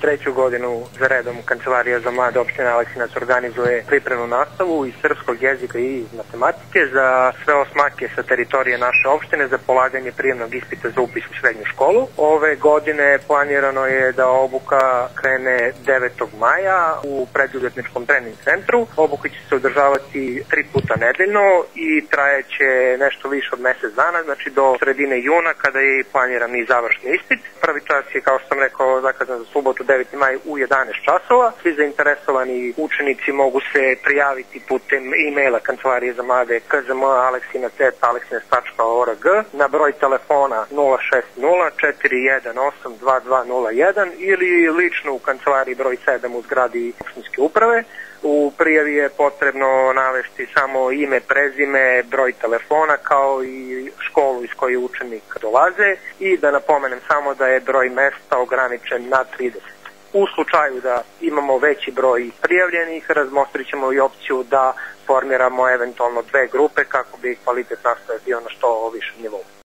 treću godinu za redom Kancelarija za mlade opštine Aleksinac organizuje pripremnu nastavu iz srpskog jezika i iz matematike za sve osmake sa teritorije naše opštine za polaganje prijemnog ispita za upis u srednju školu. Ove godine planirano je da obuka krene 9. maja u preduzetničkom trening centru. Obuka će se održavati 3 puta nedeljno i trajeće nešto više od mesec dana, znači do sredine juna kada je planiran i završni ispit. Prvi čas je, kao što sam rekao, zakazan za subotu 9. maj u 11 časova. Svi zainteresovani učenici mogu se prijaviti putem e-maila Kancelarije za mlade kzm.aleksinac@aleksinac.org na broj telefona 060-418-2201 ili lično u kancelariji broj 7 u zgradi opštinske uprave. U prijavi je potrebno navesti samo ime, prezime, broj telefona kao i školu iz koje učenik dolaze i da napomenem samo da je broj mesta ograničen na 30. U slučaju da imamo veći broj prijavljenih, razmostrit ćemo i opciju da formiramo eventualno 2 grupe kako bi kvalitet nastave bio na što višem nivou.